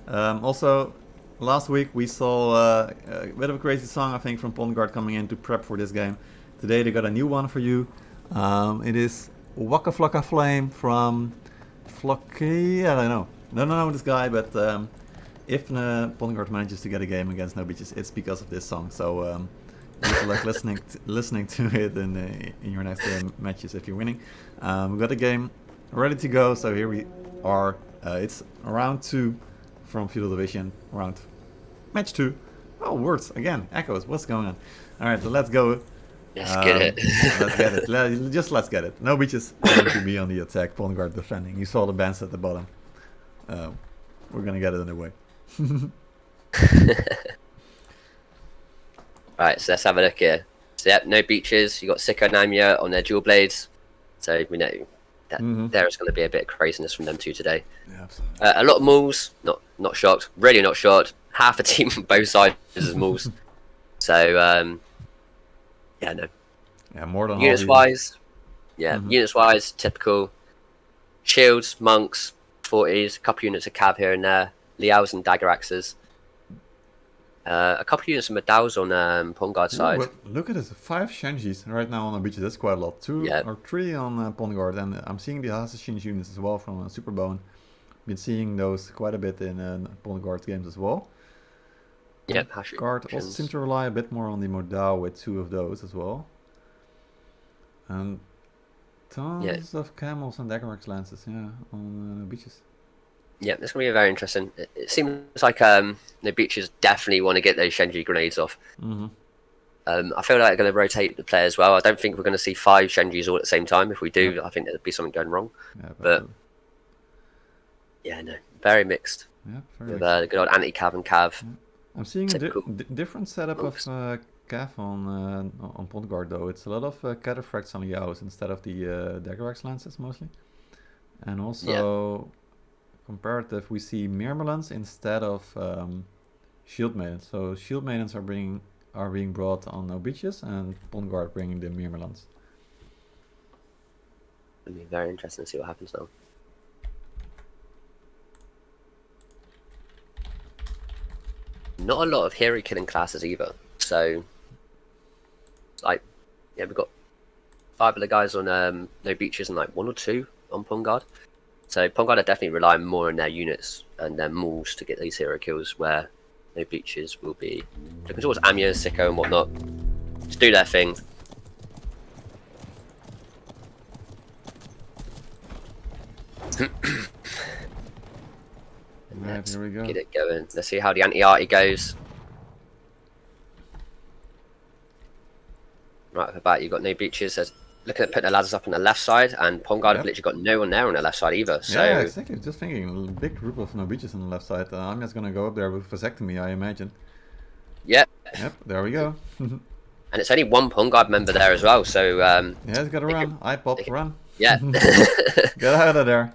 Also, last week we saw a bit of a crazy song, I think, from Pondguard coming in to prep for this game. Today they got a new one for you. It is Waka Flocka Flame from Flocky. I don't know. Don't know this guy, but if Pondguard manages to get a game against NoBeaches, it's because of this song. So you like listening to it in your next matches if you're winning. We've got a game ready to go, so here we are. It's round 2 from Feudal Division, round match 2. Oh, words again, echoes. What's going on? All right, so let's go. Let's get it. Let's get it. Let's get it. NoBeaches going to be on the attack. Pondguard defending. You saw the bands at the bottom. We're gonna get it underway. Right, so let's have a look here. So yeah, NoBeaches. You got Sicko and Namia on their dual blades. So we know that there is going to be a bit of craziness from them two today. Yeah, absolutely. A lot of mauls. Not shocked. Really not shocked. Half a team on both sides is mauls. So yeah, no. Yeah, more than units wise. Yeah, units wise, typical. Shields, monks, 40s, a couple units of cav here and there. Liaos and dagger axes. A couple units of medals on Pondguard side. Look at this, 5 Shenjis right now on NoBeaches. That's quite a lot. 2 or 3 on Pondguard, and I'm seeing the assassins units as well from Superbone. Been seeing those quite a bit in Pondguard games as well. Yep, Guard also seems to rely a bit more on the Modal with 2 of those as well. And tons of camels and dagger axe lances, on NoBeaches. Yeah, it's going to be very interesting. It seems like NoBeaches definitely want to get those Shenji grenades off. I feel like they're going to rotate the play as well. I don't think we're going to see 5 Shenjis all at the same time. If we do, I think there'd be something going wrong. Yeah, but yeah, no, very mixed. Yeah, very with the good old anti-cav and cav. Yeah. I'm seeing a different setup of cav on Pondguard though. It's a lot of cataphracts on Liaos instead of the dagger axe lances mostly, and also. Comparative, we see Myrmidons instead of Shield Maidens. So Shield Maidens are being brought on NoBeaches, and Pondguard bringing the Myrmidons. It'll be very interesting to see what happens now. Not a lot of hero killing classes either. So, like, yeah, we've got 5 of the guys on NoBeaches and like 1 or 2 on Pondguard. So Pondguard are definitely relying more on their units and their mauls to get these hero kills, where NoBeaches will be looking towards Amia, Sicko and whatnot to do their thing. Right, here we go. Get it going. Let's see how the anti-arty goes. Right off the bat, you've got NoBeaches looking at putting the ladders up on the left side, and Pondguard have literally got no one there on the left side either. So yeah, exactly. Just thinking, a big group of NoBeaches on the left side. I'm just gonna go up there with vasectomy, I imagine. Yep, there we go. And it's only 1 Pondguard member there as well, so yeah, it's gotta run. I pop, run. Yeah. Get out of there.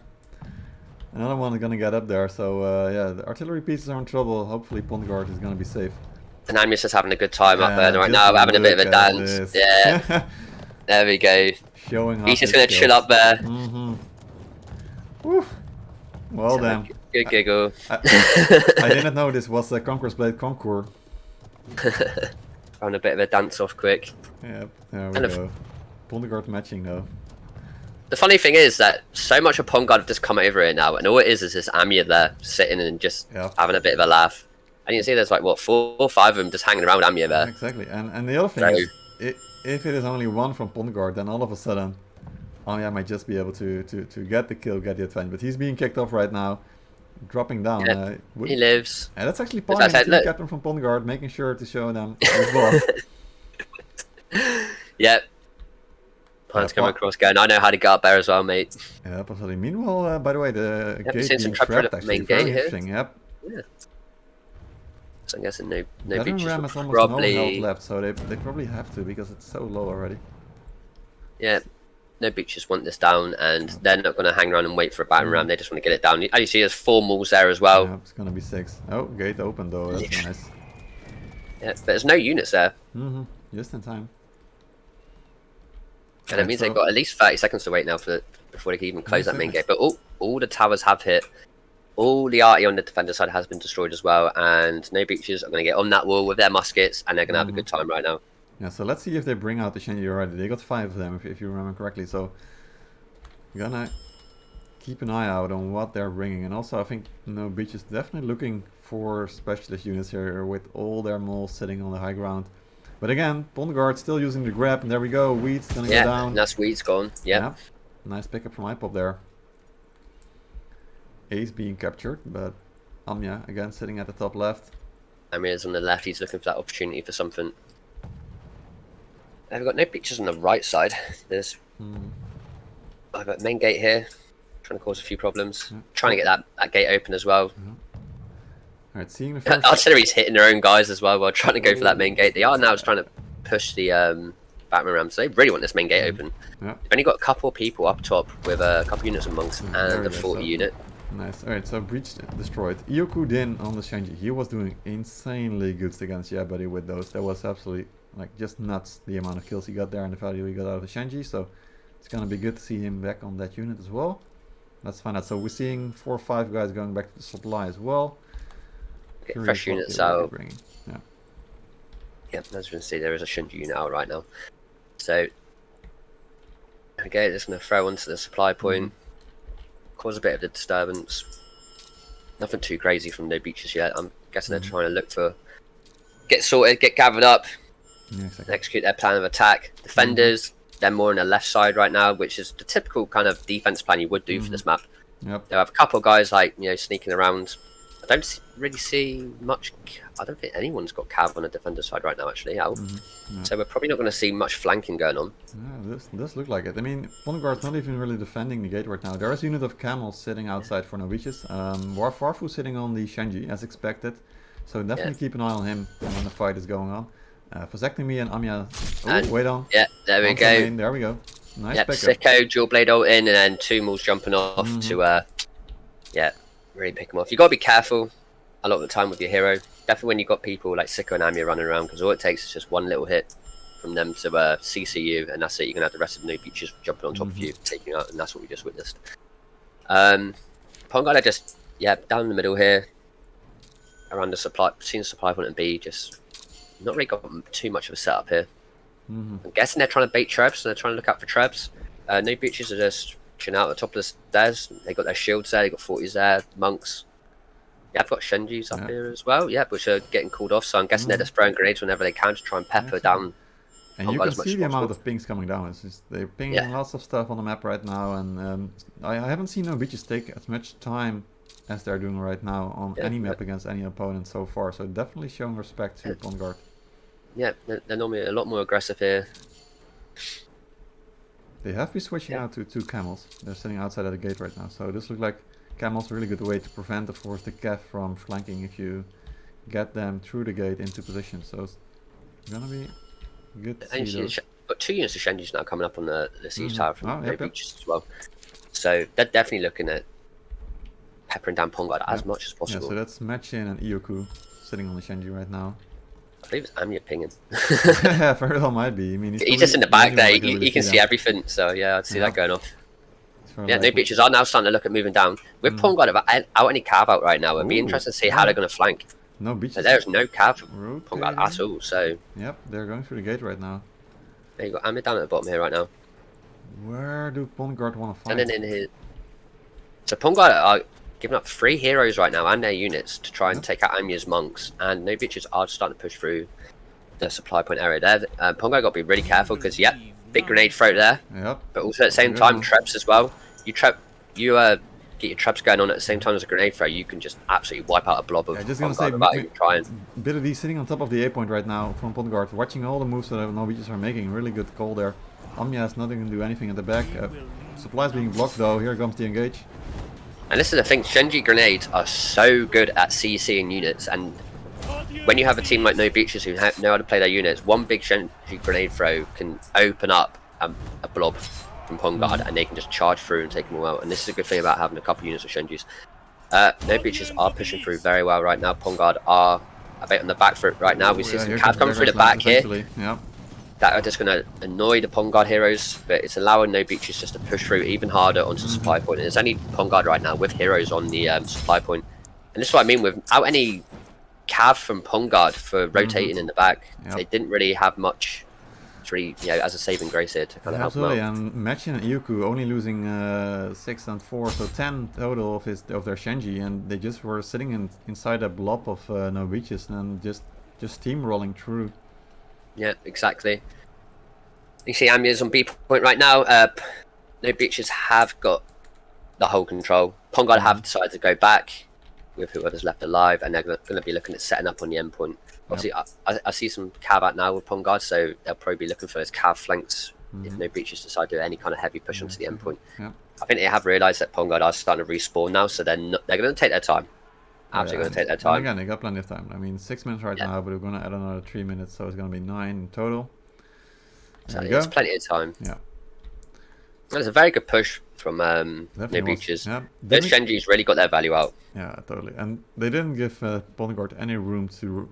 Another one is gonna get up there, so yeah, the artillery pieces are in trouble. Hopefully Pondguard is gonna be safe. And Amy's just having a good time up there right now, having a bit of a dance. Yeah. There we go. Showing off. He's just going to chill up there. Woo. Well done. Good giggle. I didn't know this was a Conqueror's Blade Concours. Found a bit of a dance off quick. Yep, there we go. Pondguard matching though. The funny thing is that so much of Pondguard have just come over here now, and all it is this Amia there sitting and just having a bit of a laugh. And you can see there's like, what, 4 or 5 of them just hanging around with Amia there. Exactly. And the other thing is, if it is only 1 from Pondguard, then all of a sudden, Amia might just be able to get the kill, get the advantage. But he's being kicked off right now, dropping down. Yeah, he lives. And that's actually Pond, the team captain from Pondguard, making sure to show them his boss. Yep. Pond's coming across going, I know how to get up there as well, mate. Yeah, absolutely. Meanwhile, by the way, the gate being trapped actually, main very gate interesting. here. Yep. Yeah. So I'm guessing no Veteran beaches Ram will has almost probably... no health left, so they probably have to because it's so low already. Yeah, NoBeaches want this down, and they're not going to hang around and wait for a battering ram. They just want to get it down. As you see, there's 4 mauls there as well. Yeah, it's going to be 6. Oh, gate open though. That's nice. Yeah, but there's no units there. Just in time. And it means they've got at least 30 seconds to wait now before they can even close that main gate. But all the towers have hit. all the arty on the defender side has been destroyed as well, and NoBeaches are going to get on that wall with their muskets, and they're going to have a good time right now. Yeah, so let's see if they bring out the Shenji already. They got 5 of them, if you remember correctly. So we're gonna keep an eye out on what they're bringing. And also, I think NoBeaches definitely looking for specialist units here with all their moles sitting on the high ground. But again, Pond Guard still using the grab, and there we go. Weed's gonna go down. Yeah, that's Weed's gone. Yeah. Nice pickup from iPop there. Ace being captured, but Amya again sitting at the top left. Amir's on the left. He's looking for that opportunity for something. I've got NoBeaches on the right side. There's I've got main gate here, trying to cause a few problems. Trying to get that gate open as well. Alright, seeing the first... Artillery's hitting their own guys as well while trying to go for that main gate. They are now just trying to push the Batman rams. So they really want this main gate open. They've only got a couple of people up top with a couple units of monks and a 40 unit. Nice. Alright, so breach destroyed. Ioku Din on the Shenji. He was doing insanely good against Yabari with those. That was absolutely like just nuts, the amount of kills he got there and the value he got out of the Shenji. So it's gonna be good to see him back on that unit as well. Let's find out. So we're seeing 4 or 5 guys going back to the supply as well. Get fresh units out. Yeah, as you can see, there is a Shenji unit out right now. So again, just gonna throw onto the supply point. Cause a bit of a disturbance. Nothing too crazy from NoBeaches yet. I'm guessing they're trying to look for get sorted, get gathered up, execute their plan of attack. Defenders, they're more on the left side right now, which is the typical kind of defense plan you would do for this map. They'll have a couple of guys like sneaking around. I don't really see much. I don't think anyone's got cav on the defender side right now, actually. So we're probably not going to see much flanking going on. Yeah, this does look like it. I mean, Pond Guard's not even really defending the gate right now. There is a unit of camels sitting outside for NoBeaches. Warfu sitting on the Shenji, as expected. So definitely keep an eye on him when the fight is going on. Vasectomy and Amya. Oh, wait on. Yeah, there we go. Main, there we go. Nice pickup. Sicko, dual blade ult in, and then 2 moles jumping off to, really pick them off. You got to be careful a lot of the time with your hero. Definitely when you've got people like Sicko and Amya running around, because all it takes is just one little hit from them to CC you, and that's it. You're going to have the rest of the NoBeaches jumping on top of you, taking you out, and that's what we just witnessed. Pond Guard are just, down in the middle here, around the supply, seeing the supply point and B, just not really got too much of a setup here. I'm guessing they're trying to bait trebs, so they're trying to look out for trebs. NoBeaches are just chilling out at the top of the stairs. They got their shields there, they got 40s there, monks. Yeah, I've got Shenjis up here as well, which are getting called off, so I'm guessing they're just throwing grenades whenever they can to try and pepper down. And you can see the amount of pings coming down. It's just, they're pinging lots of stuff on the map right now, and I haven't seen NoBeaches take as much time as they're doing right now on any map against any opponent so far, so definitely showing respect to Pond Guard. Yeah, they're normally a lot more aggressive here. They have been switching out to 2 camels. They're sitting outside of the gate right now, so this looks like camels a really good way to prevent, of course, the cav from flanking if you get them through the gate into position. So it's gonna be good to see those. Got 2 units of Shenjis now coming up on the siege tower from NoBeaches as well. So they're definitely looking at peppering down Pond Guard as much as possible. Yeah, so that's Matchin and Ioku sitting on the Shenji right now. I believe it's Amya pinging. Yeah, very well might be. I mean, he's just in the back there. He can see everything. So yeah, I'd see that going off. Yeah, NoBeaches are now starting to look at moving down. With Pond Guard out any cav out right now, it'd be interesting to see how they're going to flank. NoBeaches. There's no cav for Pond Guard at all. So yep, they're going through the gate right now. There you go. Amya down at the bottom here right now. Where do Pond Guard want to fight? And then in here. So Pond Guard are giving up 3 heroes right now and their units to try and take out Amya's monks, and NoBeaches are starting to push through the supply point area there. Pond Guard got to be really careful because big grenade throw there. Yep. But also at the same time, traps as well. You get your traps going on at the same time as a grenade throw, you can just absolutely wipe out a blob of just gonna say, Billy sitting on top of the A point right now from Pond Guard, watching all the moves that NoBeaches are making. Really good call there. Amya is not going to do anything at the back. Supplies being blocked though. Here comes the engage. And this is the thing, Shenji grenades are so good at CCing units, and when you have a team like NoBeaches who know how to play their units, one big Shenji grenade throw can open up a blob from Pond Guard, and they can just charge through and take them all out. And this is a good thing about having a couple units of Shenjis. NoBeaches are pushing through very well right now. Pond Guard are a bit on the back foot right now. We see some cav coming through the back here. Yep. that are just going to annoy the Pong Guard heroes, but it's allowing NoBeaches just to push through even harder onto the supply point. And there's only Pong Guard right now with heroes on the supply point. And this is what I mean, without any cav from Pong Guard for rotating in the back, they didn't really have much to really, as a saving grace here to kind of help them out. And Machin and Yuku only losing 6 and 4, so 10 total of their Shenji, and they just were sitting inside a blob of NoBeaches and just steamrolling through. Yeah, exactly. You see Amya's on B point right now. NoBeaches have got the whole control. Pong Guard have decided to go back with whoever's left alive, and they're going to be looking at setting up on the end point. Obviously, I see some cav out now with Pong Guard, so they'll probably be looking for those cav flanks if NoBeaches decide to do any kind of heavy push onto the end point. I think they have realised that Pong Guard are starting to respawn now, so they're going to take their time. Absolutely going to take their time. And again, they got plenty of time. I mean, 6 minutes right now, but we're going to add another 3 minutes, so it's going to be 9 in total. So it's plenty of time. Yeah. It's a very good push from NoBeaches. Those Shenjis really got their value out. Yeah, totally. And they didn't give Pong Guard any room to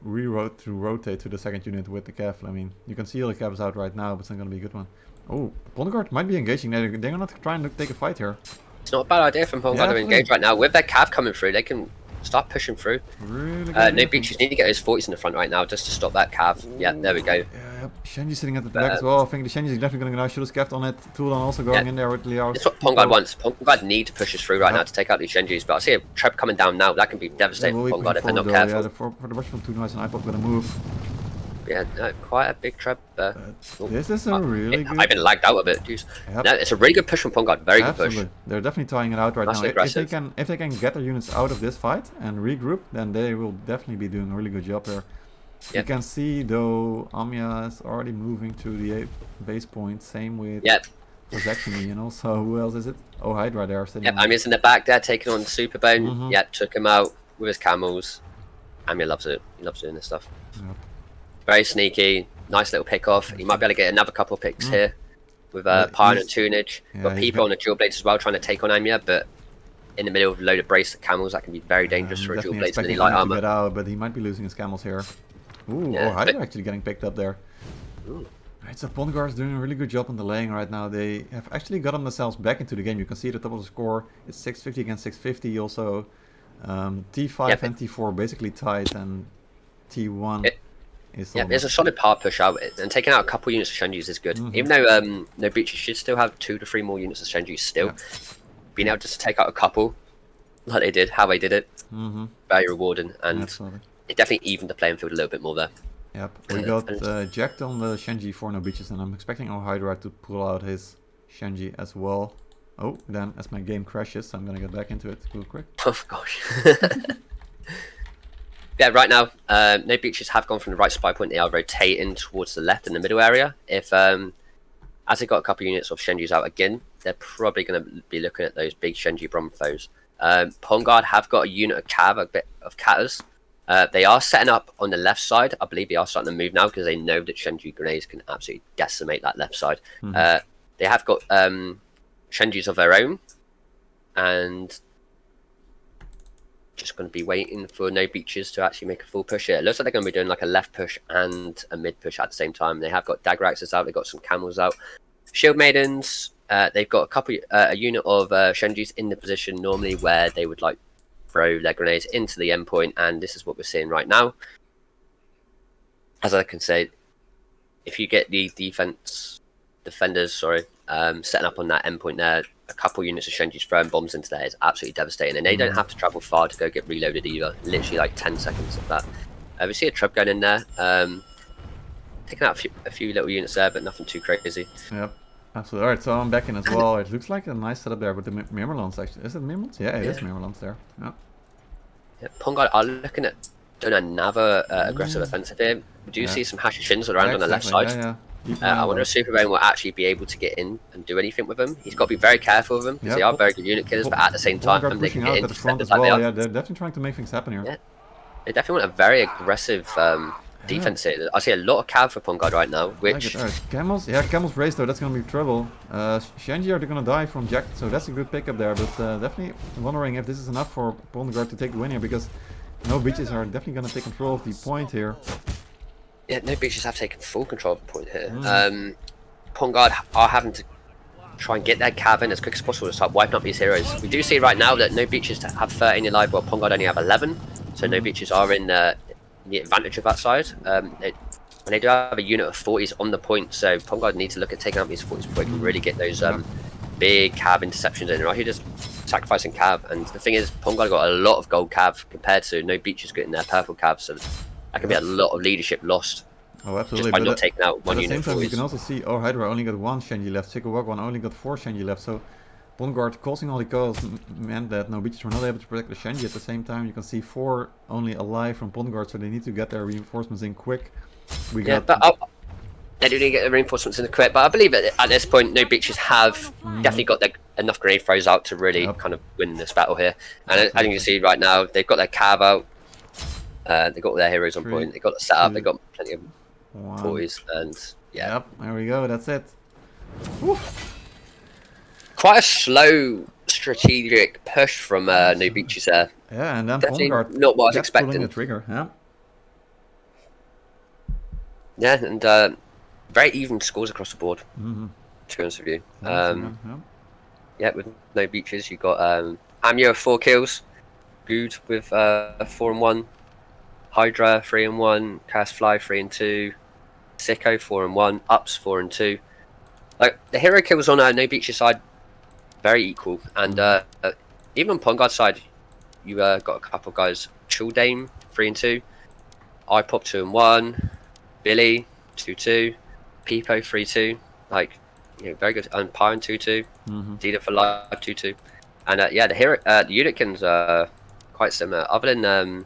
rotate to the second unit with the cav. I mean, you can see all the cavs out right now, but it's not going to be a good one. Oh, Pong Guard might be engaging. They're going to try and take a fight here. It's not a bad idea from Pong Guard to engage right now. With their cav coming through, they can start pushing through. Really NoBeaches need to get those 40s in the front right now just to stop that cav. Yeah, there we go. Yeah, Shenji sitting at the back as well. I think the Shenji is definitely going to go now. Should have scaffed on it. Tulan also going in there with Liao. That's what Pong Guard wants. Pong Guard need to push us through right now to take out these Shenjis. But I see a trap coming down now. That can be devastating for Pong Guard if they're not careful. Yeah, for the rush from 2 Nice and iPod going to move. Yeah, no, quite a big trap there. This is a really good... I've been lagged out a bit. No, it's a really good push from Pong Guard. Very good push. They're definitely tying it out right now. If they can get their units out of this fight and regroup, then they will definitely be doing a really good job here. You can see though Amya is already moving to the base point. Same with Zakshimi, and also who else is it? Oh, Hydra there. Amya's in the back there taking on Superbone. Took him out with his camels. Amya loves it. He loves doing this stuff. Very sneaky, nice little pick off. He might be able to get another couple of picks here with Pyre and Tunage. Got people on the Dual Blades as well trying to take on Amya, but in the middle of a load of brace camels, that can be very dangerous for a Dual Blades with any light armor. Out, but he might be losing his camels here. Ooh, Hydra actually getting picked up there. Right, so Pong Guard is doing a really good job on delaying right now. They have actually gotten themselves back into the game. You can see at the top of the score, it's 650 against 650. Also, T5 and T4 basically tied, and T1 there's a solid power push out, and taking out a couple units of Shenjis is good. Even though NoBeaches should still have 2 to 3 more units of Shenjis still, being able just to take out a couple, like they did, how they did it, very rewarding, and it definitely evened the playing field a little bit more there. Yep, we got jacked on the Shenji for NoBeaches, and I'm expecting our Hydra to pull out his Shenji as well. Oh, then as my game crashes, I'm gonna get back into it real quick. Oh gosh. Yeah, right now, NoBeaches have gone from the right supply point. They are rotating towards the left in the middle area. If as they got a couple units of Shenjis out again, they're probably going to be looking at those big Shenji Bromphos. Pong Guard have got a unit of cav, a bit of Katas. They are setting up on the left side. I believe they are starting to move now because they know that Shenji grenades can absolutely decimate that left side. They have got Shenjis of their own, and just going to be waiting for NoBeaches to actually make a full push here. It looks like they're going to be doing like a left push and a mid push at the same time. They have got dagger axes out. They've got some camels out. Shield maidens. They've got a unit of Shenjis in the position normally where they would like throw their grenades into the endpoint, and this is what we're seeing right now. As I can say, if you get the defenders, setting up on that endpoint there, a couple units of Shenjis throwing bombs into there is absolutely devastating, and they don't have to travel far to go get reloaded either. Literally like 10 seconds of that. We see a trap going in there, taking out a few little units there, but nothing too crazy. Yep, absolutely. Alright, so I'm back in as well. It looks like a nice setup there with the Mirmorlons actually. Is it Mirmorlons? Yeah, it is Mirmorlons there. Yeah. Pong Guard are looking at doing another aggressive offensive here. We do see some Hashishins around on the left side. I wonder if Superbone will actually be able to get in and do anything with them. He's got to be very careful with them because they are very good unit killers, but at the same time they can get into defenders like they are. Yeah, they're definitely trying to make things happen here. Yeah. They definitely want a very aggressive defense here. I see a lot of cav for Pong Guard right now, which... Camels, Camels race though, that's going to be trouble. Shenji are going to die from Jack, so that's a good pickup there, but definitely wondering if this is enough for Pong Guard to take the win here, because NoBeaches are definitely going to take control of the point here. Yeah, NoBeaches have taken full control of the point here. Pongard are having to try and get their cav in as quick as possible to start wiping up these heroes. We do see right now that NoBeaches have 13 alive, while Pongard only have 11. So NoBeaches are in the advantage of that side. And they do have a unit of 40s on the point, so Pongard need to look at taking out these 40s before they can really get those big cav interceptions in. Right, here just sacrificing cav, and the thing is, Pongard got a lot of gold cav compared to NoBeaches getting their purple cav, so that could be a lot of leadership lost. Oh, absolutely. Just by not taking out one unit. At the same time, you can also see, Hydra only got 1 Shenji left, Sikowagwan only got 4 Shenji left, so Pongard causing all the kills meant that NoBeaches were not able to protect the Shenji. At the same time, you can see 4 only alive from Pongard, so they need to get their reinforcements in quick. They do need to get the reinforcements in quick, but I believe at this point, NoBeaches have definitely got enough grenade throws out to really kind of win this battle here. And as you can see right now, they've got their cav out, they've got their heroes on point, they've got the setup, they've got plenty of 40s, and Yep, there we go, that's it. Quite a slow strategic push from NoBeaches there. Yeah, and then definitely Pongard not what I was expecting. The trigger, Yeah, and very even scores across the board, to be honest with you. Yeah, with NoBeaches, you got Amya with 4 kills, Good with 4 and 1, Hydra 3 and 1, Fly 3 and 2, Sicko 4 and 1, Ups 4 and 2. Like the hero kills on NoBeaches side, very equal, and even on Pongard's side, you got a couple of guys. Childame 3 and 2, iPop 2 and 1, Billy 2-2, Peepo 3-2. Like, you know, very good. And Pyron 2-2, Dida for life 2-2, and yeah, the hero, the Unikins are quite similar. Other than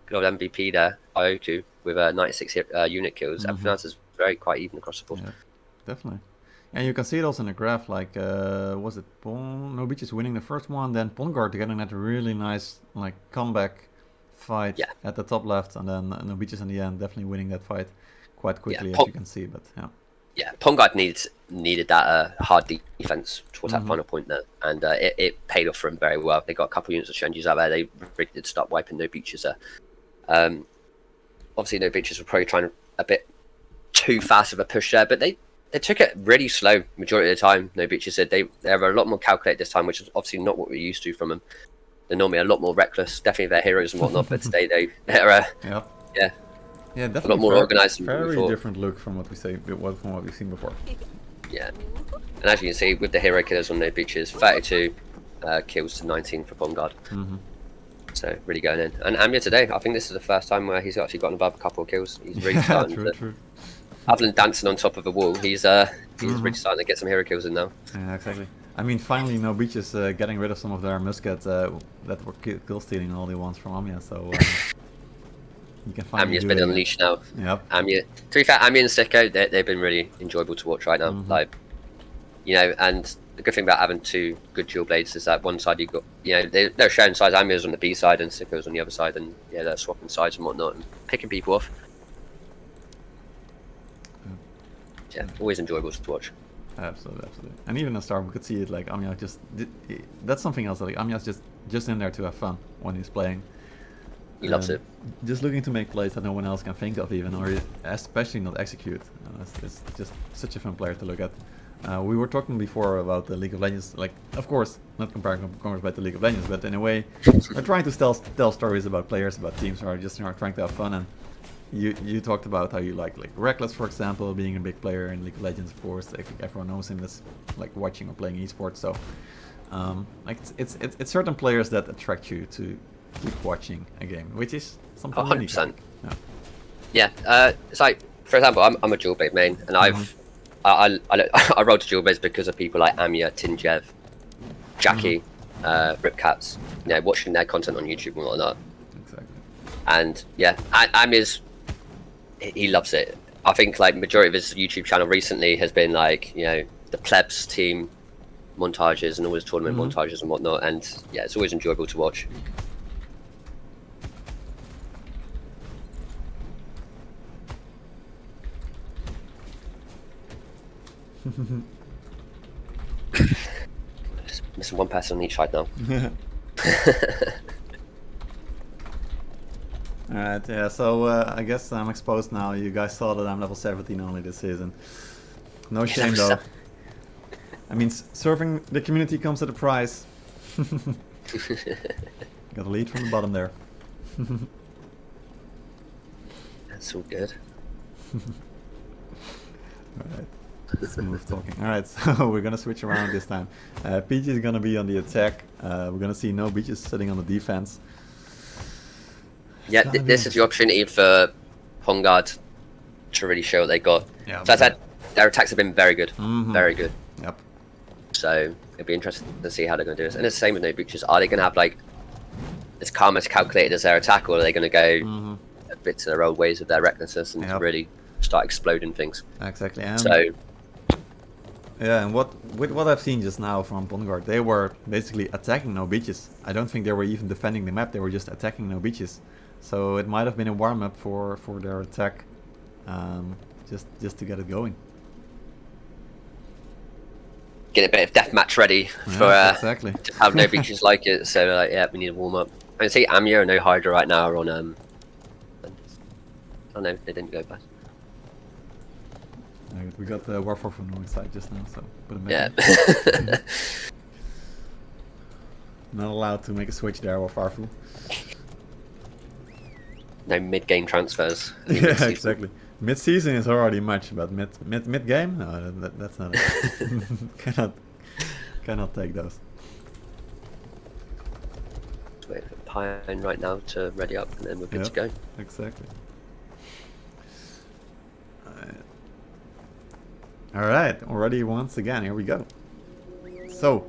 good old MVP there, Ioku with 96 unit kills. Everything else is quite even across the board. Yeah, definitely. And you can see it also in the graph, like, was it NoBeaches winning the first one, then Pongard getting that really nice, like, comeback fight at the top left, and then NoBeaches in the end definitely winning that fight quite quickly, as you can see, but yeah, Pongard needed that hard defense towards that final point there, and it paid off for him very well. They got a couple units of Shenjis out there. They really did start wiping NoBeaches there. Obviously, NoBeaches were probably trying a bit too fast of a push there, but they took it really slow majority of the time. NoBeaches said they were a lot more calculated this time, which is obviously not what we're used to from them. They're normally a lot more reckless, definitely their heroes and whatnot, but today they're definitely a lot more organised. Very different look from what we've seen before. Yeah, and as you can see with the hero killers on NoBeaches, 32 kills to 19 for Pongard. So really going in. And Amya today, I think this is the first time where he's actually gotten above a couple of kills. He's really starting to. Other than dancing on top of a wall, he's really starting to get some hero kills in now. Yeah, exactly. I mean, finally, NoBeaches getting rid of some of their muskets that were kill stealing all the ones from Amya. So you can finally. Amya's been unleashed now. Yep. Amya. To be fair, Amya and Sicko, they've been really enjoyable to watch right now. Like, you know, and the good thing about having 2 good dual blades is that one side you got, you know, they're sharing sides. Amya's on the B side and Sicko's on the other side, and yeah, they're swapping sides and whatnot and picking people off. Yeah, always enjoyable to watch. Absolutely. And even in the start, we could see it like Amya that's something else. Like Amya's just in there to have fun when he's playing. He loves it. Just looking to make plays that no one else can think of even, or especially not execute. It's just such a fun player to look at. We were talking before about the League of Legends, like, of course, not comparing about the League of Legends, but in a way, we're trying to tell stories about players, about teams, or just trying to have fun. And you talked about how you like Reckless, for example, being a big player in League of Legends. Of course, I think everyone knows him that's like watching or playing esports. So, like it's certain players that attract you to keep watching a game, which is something 100%. Yeah, it's like, for example, I'm a dual blade main, and I rolled to dual blades because of people like Amya, Tinjev, Jackie, Ripcats. You know, watching their content on YouTube and whatnot. Exactly. And yeah, Amya's, he loves it. I think like majority of his YouTube channel recently has been like, you know, the plebs team montages and all his tournament montages and whatnot, and yeah, it's always enjoyable to watch. Just missing one person on each side now. Alright, yeah, so I guess I'm exposed now. You guys saw that I'm level 17 only this season. No shame though. I mean, serving the community comes at a price. Got a lead from the bottom there. That's all good. Alright, smooth talking. Alright, so we're gonna switch around this time. PG is gonna be on the attack. We're gonna see NoBeaches sitting on the defense. Yeah, this is the opportunity for Pongard to really show what they got. Yeah, so I said their attacks have been very good. Very good. Yep. So it'll be interesting to see how they're going to do this. And it's the same with NoBeaches. Are they going to have like as calm as calculated as their attack, or are they going to go a bit to their old ways with their recklessness and really start exploding things? Exactly. So yeah, and with what I've seen just now from Pongard, they were basically attacking NoBeaches. I don't think they were even defending the map. They were just attacking NoBeaches. So it might have been a warm up for their attack, just to get it going. Get a bit of deathmatch ready for exactly. to have NoBeaches like it. So like, yeah, we need a warm up. I can see Amir and No Hydra right now are on. Oh no, they didn't go back. We got the Warfare from North side just now, so put them Yeah. Not allowed to make a switch there, Warfarful. No mid-game transfers. Yeah, exactly. Mid-season is already much, but mid-game, no, that's not it. cannot take those. Just wait for Pine right now to ready up, and then we're good to go. Exactly. Alright, already once again, here we go. So,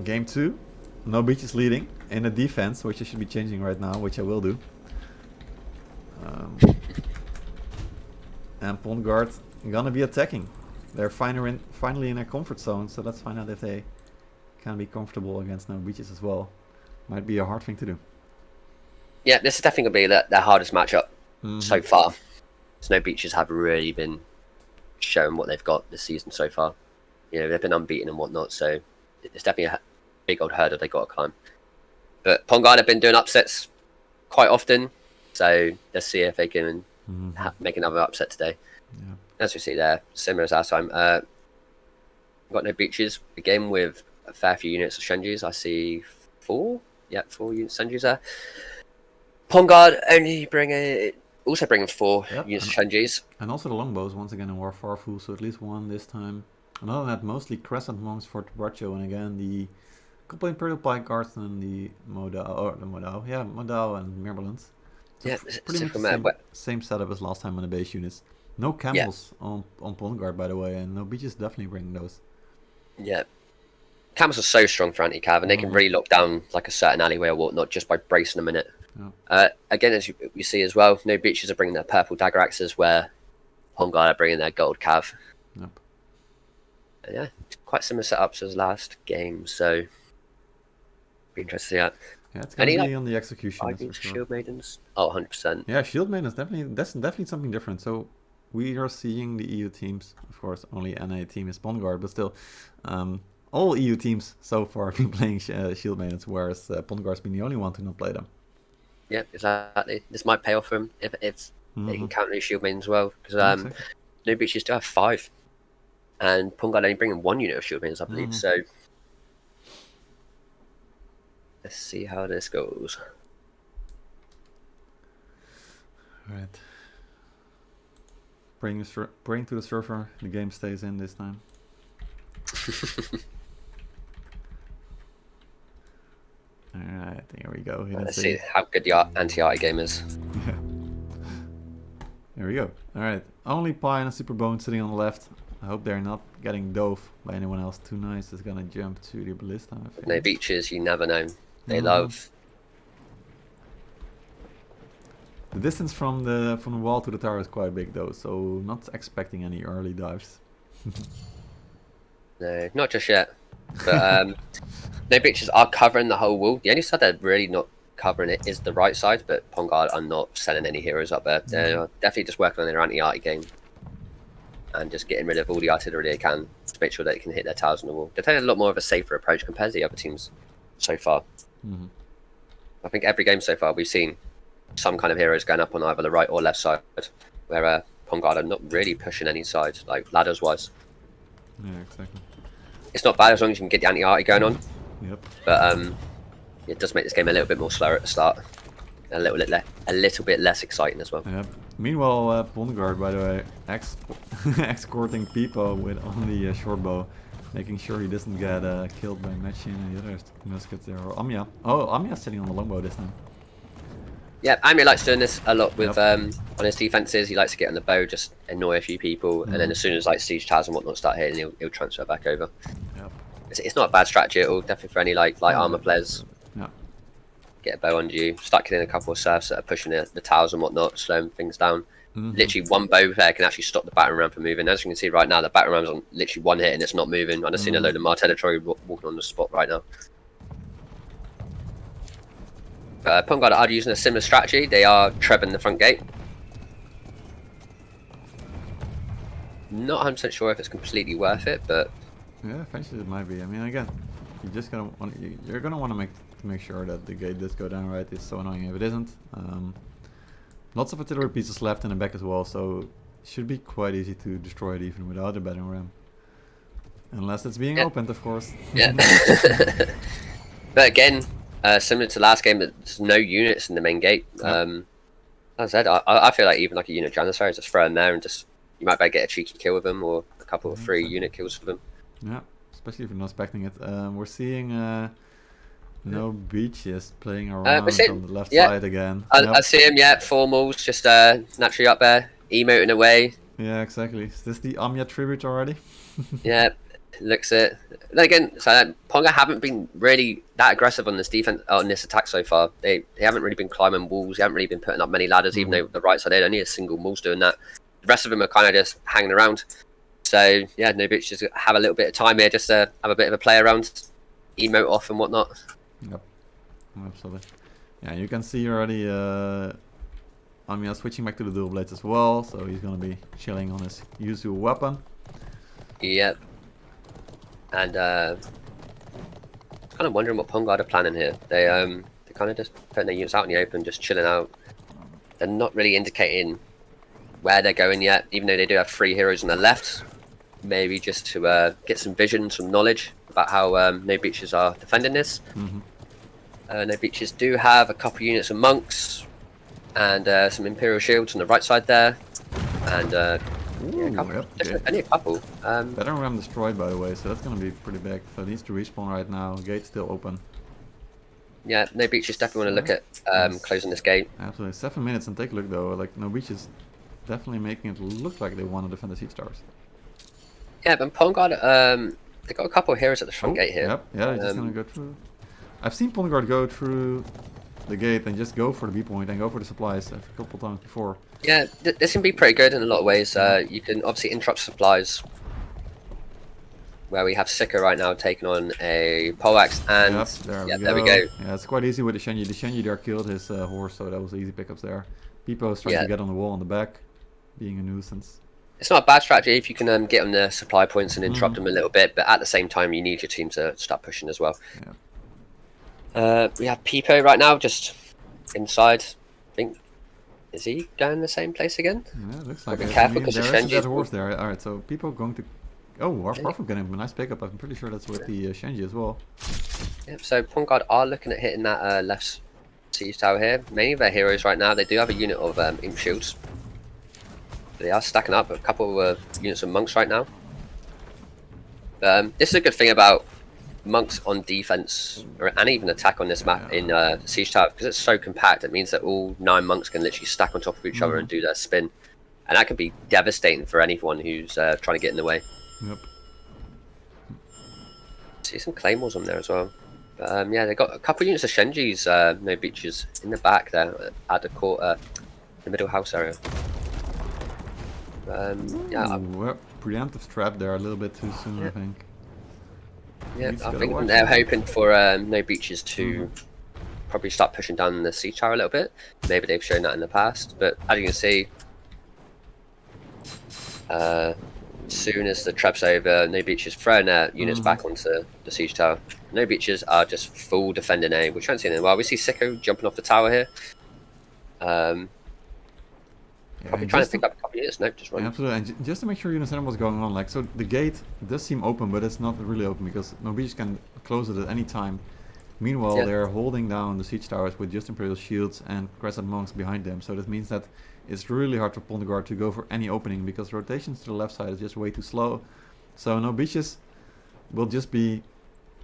game 2, NoBeaches leading in the defense, which I should be changing right now, which I will do. And Pongard gonna be attacking. They're finally in their comfort zone, so let's find out if they can be comfortable against NoBeaches as well. Might be a hard thing to do. Yeah, this is definitely going to be their hardest matchup so far. NoBeaches have really been showing what they've got this season so far. You know, they've been unbeaten and whatnot, so it's definitely a big old hurdle they've got to climb. But Pongard have been doing upsets quite often, so let's see if they can make another upset today. Yeah. As we see there, similar as last time. Got NoBeaches again with a fair few units of Shenjus. I see 4. Yeah, 4 units of Shenjus there. Pongard only bringing 4 units of Shenjus. And also the longbows once again in Warfarful, so at least 1 this time. And other than that, mostly Crescent Monks for Tabracho, and again the couple Imperial Pike Guards and the Modal and Mirbalance. So pretty much the same setup as last time on the base units. No camels on Pongard, by the way, and NoBeaches definitely bringing those. Yeah. Camels are so strong for anti-cav, and they can really lock down like a certain alleyway or whatnot just by bracing them in it. Yeah. Again, as you see as well, NoBeaches are bringing their purple dagger axes, where Pongard are bringing their gold cav. Yep. And yeah, quite similar setups as last game, so be interested to see that. Yeah, it's going to be on the execution. Sure. Shield Maidens? Oh, 100%. Yeah, Shield Maidens, that's definitely something different. So we are seeing the EU teams, of course, only NA team is Pongard, but still, all EU teams so far have been playing Shield Maidens, whereas Pongard's been the only one to not play them. Yeah, exactly. This might pay off for them if they can counter these Shield Maidens as well, because NoBeaches still have 5, and Pongard only bringing 1 unit of Shield Maidens, I believe, so let's see how this goes. Alright. Praying to the server, the game stays in this time. Alright, here we go. Let's see how good the anti-AI game is. Yeah. Here we go. Alright, only Pi and a Super Bone sitting on the left. I hope they're not getting dove by anyone else. Too Nice is gonna jump to the ballista. NoBeaches, you never know. They love. The distance from the wall to the tower is quite big though, so not expecting any early dives. No, not just yet. But NoBeaches are covering the whole wall. The only side they're really not covering it is the right side, but Pongard are not sending any heroes up there. They're definitely just working on their anti-arty game and just getting rid of all the artillery they can to make sure that they can hit their towers on the wall. They're taking a lot more of a safer approach compared to the other teams so far. I think every game so far we've seen some kind of heroes going up on either the right or left side, where Pongard are not really pushing any side, like ladders wise. Yeah, exactly. It's not bad as long as you can get the anti-arty going on. Yep. But it does make this game a little bit more slower at the start, a little bit less exciting as well. Yep. Meanwhile, Pongard, by the way, escorting Pipo with only a short bow, making sure he doesn't get killed by Machin and the other muskets there. Or Amya. Oh, Amya's sitting on the longbow this time. Yeah, Amir likes doing this a lot with on his defenses. He likes to get on the bow, just annoy a few people, and then as soon as like siege towers and whatnot start hitting, he'll transfer back over. Yep. It's not a bad strategy at all. Definitely for any like light armor players. Yeah. Get a bow under you, start killing a couple of serfs that are pushing the towers and whatnot, slowing things down. Literally one bow player can actually stop the battering ram from moving. As you can see right now, the battering ram's on literally one hit and it's not moving. I've just seen a load of Martellatore walking on the spot right now. Pongard are using a similar strategy. They are trebbing the front gate. Not 100% sure if it's completely worth it, but yeah, eventually it might be. I mean, again, you're gonna want to make sure that the gate does go down right. It's so annoying if it isn't. Lots of artillery pieces left in the back as well, so it should be quite easy to destroy it even without a battering ram, unless it's being opened, of course. Yeah. But again, similar to last game, there's no units in the main gate. As I said, I feel like even like a unit Janissary, just throw in there and just you might be able to get a cheeky kill with them or a couple of 3 unit kills with them. Yeah, especially if you're not expecting it. We're seeing NoBeaches playing around on the left side again. I see him, formals, just naturally up there, emoting away. Yeah, exactly. Is this the Amya tribute already? Yeah, looks it. Then again, so Ponga haven't been really that aggressive on this defense, on this attack so far. They haven't really been climbing walls. They haven't really been putting up many ladders, even though the right side, only a single Maul's doing that. The rest of them are kind of just hanging around. So yeah, NoBeaches just have a little bit of time here, just to have a bit of a play around, emote off and whatnot. Yep, absolutely. Yeah, you can see already Amya switching back to the dual blades as well, so he's gonna be chilling on his usual weapon. Yep. And kind of wondering what Pongard are planning here. They're kind of just putting their units out in the open, just chilling out. They're not really indicating where they're going yet, even though they do have 3 heroes on the left. Maybe just to get some vision, some knowledge about how NoBeaches are defending this. NoBeaches do have a couple units of monks and some Imperial shields on the right side there. And only a couple. Battering ram destroyed, by the way, so that's going to be pretty big. So it needs to respawn right now. Gate's still open. Yeah, NoBeaches definitely want to look at closing this gate. Absolutely. 7 minutes, and take a look though. Like NoBeaches definitely making it look like they want to defend the siege towers. Yeah, but Pongard, they got a couple of heroes at the front gate here. Yep. Yeah, they're just going to go through. I've seen Pongard go through the gate and just go for the B point and go for the supplies a couple times before. Yeah, this can be pretty good in a lot of ways. You can obviously interrupt supplies, where we have Sika right now taking on a poleaxe, and there we go. Yeah, it's quite easy with the Shenji. The Shenji there killed his horse, so that was easy pickups there. Pipo's trying to get on the wall on the back, being a nuisance. It's not a bad strategy if you can get on the supply points and interrupt them a little bit, but at the same time, you need your team to start pushing as well. Yeah. We have Pipo right now, just inside. I think, is he going the same place again? Yeah, it looks like be it. careful because there is a dead horse there. Alright, so Pipo going to... Oh, Warfarfel getting a nice pickup. I'm pretty sure that's with the Shenji as well. Yep, so Pongard are looking at hitting that left siege tower here. Many of their heroes right now, they do have a unit of imp shields. They are stacking up a couple of units of monks right now. This is a good thing about monks on defense and even attack on this map in siege tower, because it's so compact. It means that all 9 monks can literally stack on top of each other and do their spin, and that can be devastating for anyone who's trying to get in the way. Yep. See some claymores on there as well. Yeah, they got a couple of units of Shenji's NoBeaches in the back there at the court, the middle house area. Preemptive trap there a little bit too soon, I think. Yeah, I think they're hoping for NoBeaches to probably start pushing down the siege tower a little bit. Maybe they've shown that in the past, but as you can see, as soon as the trap's over, NoBeaches throwing their units back onto the siege tower. NoBeaches are just full defending A, which we haven't seen in a while. We see Sicko jumping off the tower here. Probably and trying to just pick up a couple of units. Nope, just yeah, running. absolutely. And just to make sure you understand what's going on, like, so the gate does seem open, but it's not really open because NoBeaches can close it at any time. Meanwhile, Yeah. they're holding down the siege towers with just Imperial shields and Crescent monks behind them. So that means that it's really hard for Pont de Guard to go for any opening because rotations to the left side is just way too slow. So NoBeaches will just be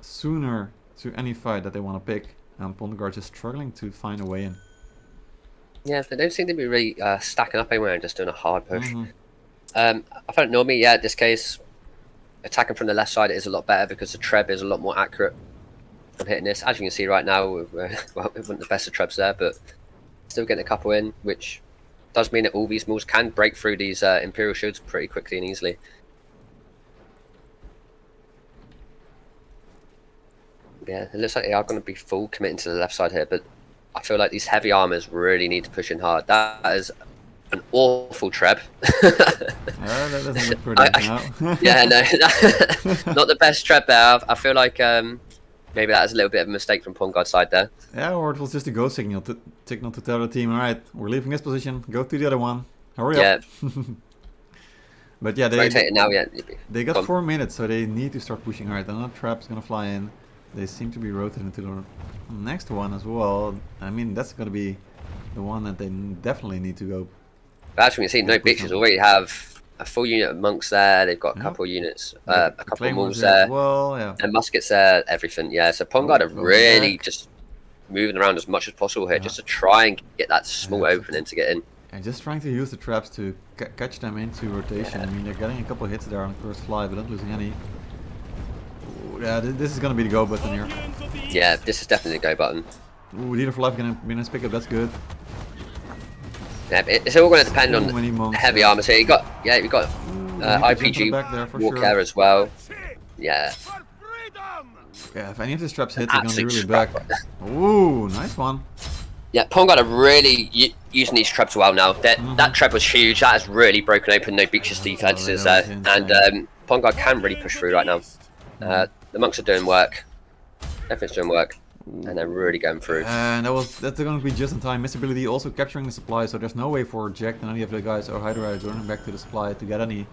sooner to any fight that they want to pick, and Pont de Guard just struggling to find a way in. Yeah, they don't seem to be really stacking up anywhere and just doing a hard push. Mm-hmm. I found normally, yeah, in this case, attacking from the left side is a lot better because the Treb is a lot more accurate on hitting this. As you can see right now, well, we weren't the best of Trebs there, but still getting a couple in, which does mean that all these Mauls can break through these Imperial shields pretty quickly and easily. Yeah, it looks like they are going to be full committing to the left side here, but I feel like these heavy armors really need to push in hard. That is an awful Treb. That doesn't look pretty now. Yeah, no, not the best Treb there. I feel like maybe that was a little bit of a mistake from Pont Guard's side there. Yeah, or it was just a go signal to tell the team, alright, we're leaving this position, go to the other one, hurry up. But yeah, they got 4 minutes, so they need to start pushing. Alright, another trap's gonna fly in. They seem to be rotating to the next one as well. I mean, that's gonna be the one that they definitely need to go. But as we can see, NoBeaches already have a full unit of monks there. They've got a couple of units, a couple of Mauls there, well, yeah, and muskets there, everything. Yeah, so Pont Guard are really just moving around as much as possible here, just to try and get that small opening to get in. And just trying to use the traps to catch them into rotation. I mean, they're getting a couple of hits there on the first fly, but not losing any. Ooh, yeah, this is gonna be the go button here. Yeah, this is definitely the go button. Ooh, leader for life gonna be a nice pickup. That's good. Yeah, it's all going to depend on heavy armor. So you got IPG Warcare as well. Yeah. Yeah, if any of these traps hit, they're gonna be really back. Ooh, nice one. Yeah, Pont Guard are really using these traps well now. That trap was huge. That has really broken open NoBeaches' defenses there, and Pont Guard can really push through right now. The monks are doing work. Everything's doing work. And they're really going through. And that's going to be just in time. Missability also capturing the supply, so there's no way for Jack and any of the guys or Hydra running back to the supply to get any.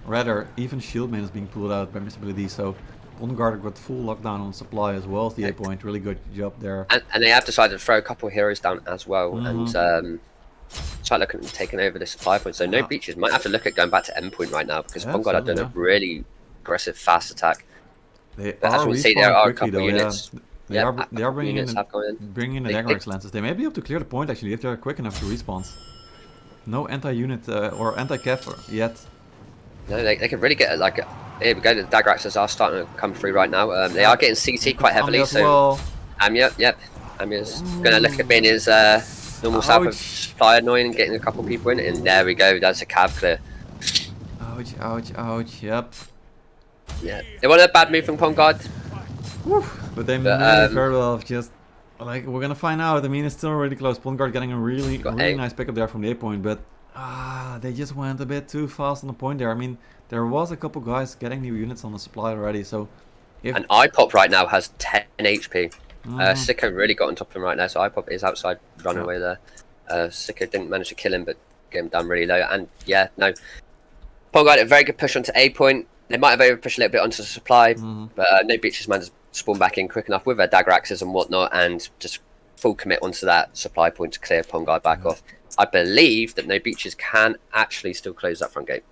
Rather, even Shieldman is being pulled out by Missability, so Pont Guard got full lockdown on supply as well as the A point. Really good job there. And they have decided to throw a couple of heroes down as well, and start looking at taking over the supply point. So NoBeaches might have to look at going back to endpoint right now because Pont Guard are doing a really aggressive, fast attack. But as we see, there are a couple of units. They are bringing in the dagger lances. They may be able to clear the point actually if they're quick enough to respawn. No anti-unit or anti-cav yet. No, they can really get like. Here we go. The dagger axes are starting to come through right now. They are getting CT quite heavily. So Amir, Amir's gonna look at being his normal self of fly annoying and getting a couple people in, and there we go. That's a cav clear. Ouch! Ouch! Ouch! Yep. Yeah, it wasn't a bad move from Pont Guard. But they may very well have just, like, we're gonna find out. I mean, it's still really close. Pont Guard getting a really nice pickup there from the A point, but they just went a bit too fast on the point there. I mean, there was a couple guys getting new units on the supply already, so if... And iPop right now has 10 HP. Sicko really got on top of him right now, so iPop is outside running away there. Sicko didn't manage to kill him, but get him down really low. And yeah, no. Pont Guard a very good push onto A point. They might have overpushed a little bit onto the supply, but NoBeaches managed to spawn back in quick enough with their dagger axes and whatnot, and just full commit onto that supply point to clear Pont Guard back off. I believe that NoBeaches can actually still close that front gate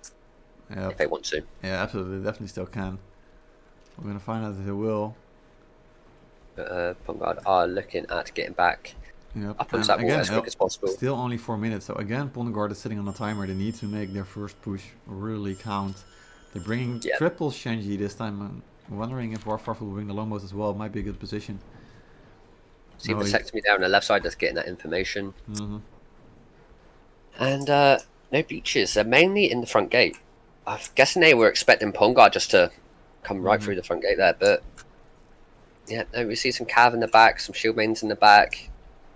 if they want to. Yeah, absolutely, they definitely still can. We're gonna find out that they will. Pont Guard are looking at getting back up onto that wall as quick as possible. Still only 4 minutes, so again, Pont Guard is sitting on a timer. They need to make their first push really count. They're bringing triple Shenji this time. I'm wondering if Warfarfel will bring the longbows as well. It might be a good position. See the sectomy there on the left side that's getting that information. And NoBeaches, they're mainly in the front gate. I'm guessing they were expecting Pont Guard just to come right through the front gate there, but yeah, no, we see some Cav in the back, some Shieldmains in the back,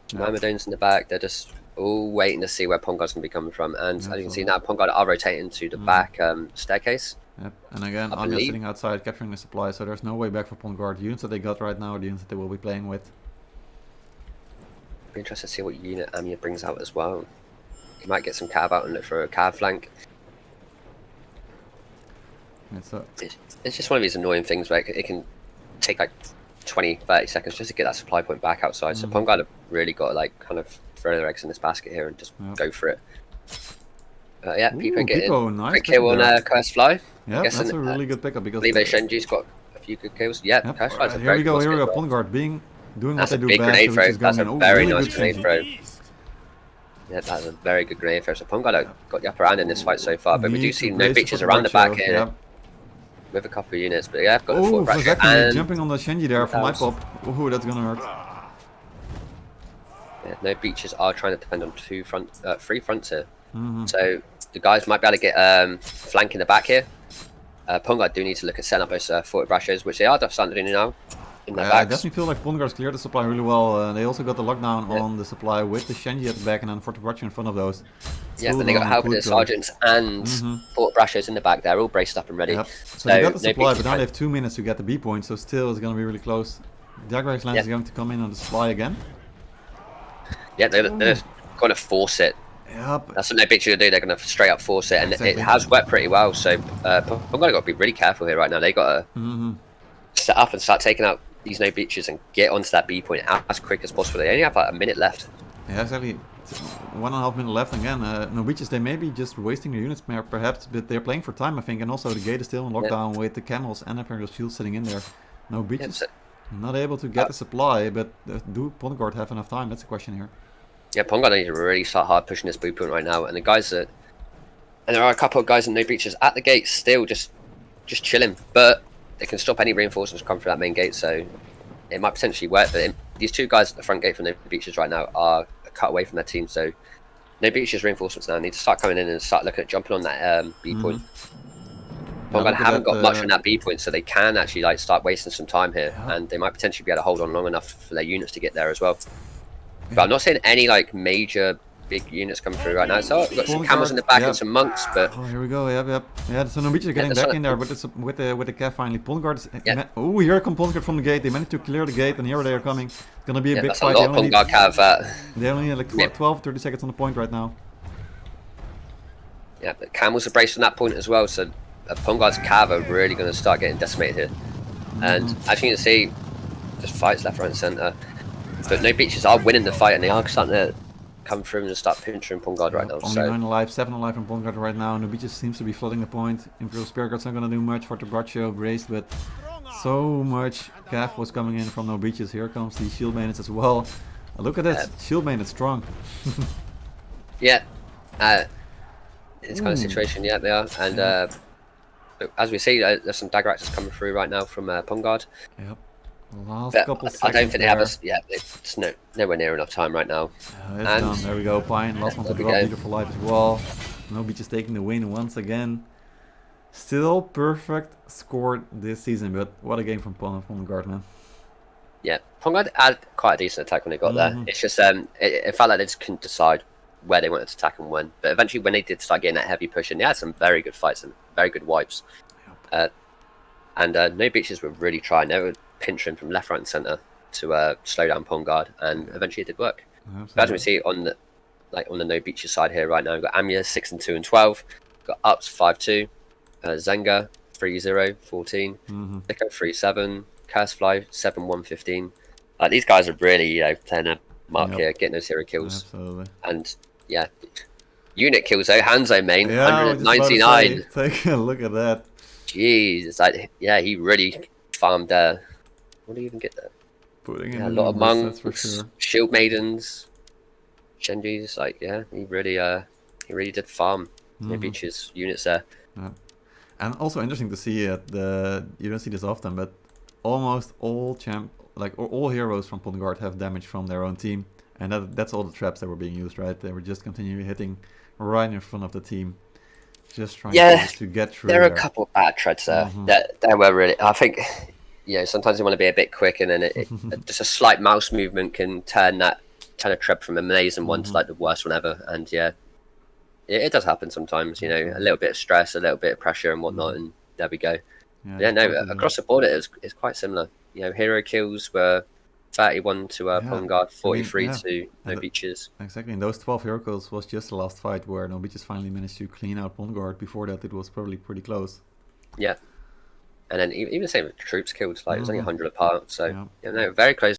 some Myrmidons in the back. They're just all waiting to see where Pont Guard's going to be coming from. And as you can see now, Pont Guard are rotating to the back staircase. Yep, and again, Anya sitting outside capturing the supply, so there's no way back for Pont Guard. Units that they got right now are the units that they will be playing with. be interested to see what unit Amir brings out as well. He might get some cav out and look for a cav flank. It's just one of these annoying things where it can take like 20-30 seconds just to get that supply point back outside. So Pongard have really got to like kind of throw their eggs in this basket here and just go for it. Yeah, Pipo getting nice quick kill on Curse Fly. Yeah, that's a really good pickup because I believe Shenji's got a few good kills. Yeah, Curse Fly's a very good Here we go. Pongard doing that's what they do big best. grenade throw. That's a very really nice grenade throw. Yeah, that's a very good grenade throw. So Pongard got the upper hand in this fight so far, but we do see NoBeaches around the back here. With a couple of units, but yeah, I've got the fort bracket. And jumping on the Shenji there for my pop. Ooh, that's gonna hurt. Yeah, NoBeaches are trying to defend on three fronts here. So the guys might be able to get flank in the back here. Pongard do need to look at setting up those fort brashes, which they are starting to do now. I definitely feel like Pongard's cleared the supply really well. They also got the lockdown on the supply with the Shenji at the back and then Fort Bracho in front of those. Yeah, and they got help with the sergeants and Fort Brachos in the back. They're all braced up and ready. So they got the supply, but now they have 2 minutes to get the B point, so still it's going to be really close. Jaguar's Lance is going to come in on the supply again. Yeah, they're going to force it. Yep. That's what NoBeaches will do. They're going to straight up force it, and it has worked pretty well. So Pongard got to be really careful here right now. They got to set up and start taking out these NoBeaches and get onto that B point as quick as possible. They only have like a minute left. Yeah, exactly. 1.5 minutes left again. NoBeaches, they may be just wasting their units perhaps, but they're playing for time, I think. And also the gate is still in lockdown with the camels and Imperial shield sitting in there. NoBeaches not able to get the supply, but do Pongard have enough time? That's the question here. Yeah, Pongard need to really start hard pushing this blue point right now. And the guys and there are a couple of guys in NoBeaches at the gate still just chilling, but they can stop any reinforcements come through that main gate, so it might potentially work. But these two guys at the front gate from NoBeaches right now are cut away from their team, so NoBeaches reinforcements now need to start coming in and start looking at jumping on that B point. Pongard haven't got much on that B point, so they can actually like start wasting some time here, and they might potentially be able to hold on long enough for their units to get there as well. But I'm not seeing any like major big units coming through right now. So we've got some camels in the back and some monks, but here we go. Yeah. So NoBeaches are getting back in there, but it's with the cav finally. Pongard. Oh, here comes Pongard from the gate. They managed to clear the gate, and here they are coming. It's gonna be a big fight. A lot of Pongard cav. They only have like 12, 30 seconds on the point right now. Yeah, but camels are braced on that point as well. So Pongard's cav are really going to start getting decimated here. And as you can see, just fights left, right, and centre. But NoBeaches are winning the fight, and they are starting to come through and start pinching Pongard right now. Only 9 alive, 7 alive from Pongard right now. NoBeaches seems to be flooding the point. Imperial Spear Guard's not going to do much for the Bracho braced, but so much cav was coming in from NoBeaches. Here comes the shield maintenance as well. Look at that, shield maintenance strong. Yeah, it's kind of situation. Yeah, they are, and as we see, there's some dagger axes coming through right now from Pongard. Yep. Last but couple I don't think they have us. Yeah, it's nowhere near enough time right now. It's done. There we go. Pine, last one to drop, beautiful life as well. NoBeaches taking the win once again. Still perfect score this season, but what a game from Pongard, man. Yeah, Pongard had quite a decent attack when they got there. It's just it felt like they just couldn't decide where they wanted to attack and when. But eventually, when they did start getting that heavy push, and they had some very good fights and very good wipes. Yep. And NoBeaches were really trying. They were pinching from left, right, and centre to slow down Pongard, and eventually it did work. But as we see on the NoBeaches side here right now, we've got Amir 6-2 and 12, got Ups 5-2, Zenga 3-0 14, Nico 3-7, Cursefly 7-1 15. These guys are really playing a mark here, getting those hero kills. Absolutely. And yeah, unit kills though, Hanzo main 199. Take a look at that. Jeez, it's like he really farmed. What do you even get there? Putting in a lot of monks, for sure. Shield maidens, Shenji's. He really did farm NoBeaches units there. Yeah. And also interesting to see you don't see this often, but almost all all heroes from Pongard have damage from their own team, and that's all the traps that were being used, right? They were just continually hitting right in front of the team, just trying to get through. There are a couple of bad treads there. That were really. I think. Sometimes you want to be a bit quick, and then just a slight mouse movement can turn a trap from an amazing one to like the worst one ever. And it does happen sometimes. A little bit of stress, a little bit of pressure, and whatnot, and there we go. Across the board, it's quite similar. Hero kills were 31 to Yeah, Pond Guard, I mean, 43 yeah, to and NoBeaches. exactly. And those 12 hero kills was just the last fight where NoBeaches finally managed to clean out Pond Guard. Before that, it was probably pretty close. Yeah. And then even the same with troops killed, like it was only Mhm. 100 apart. So, Yeah. yeah, no, very close.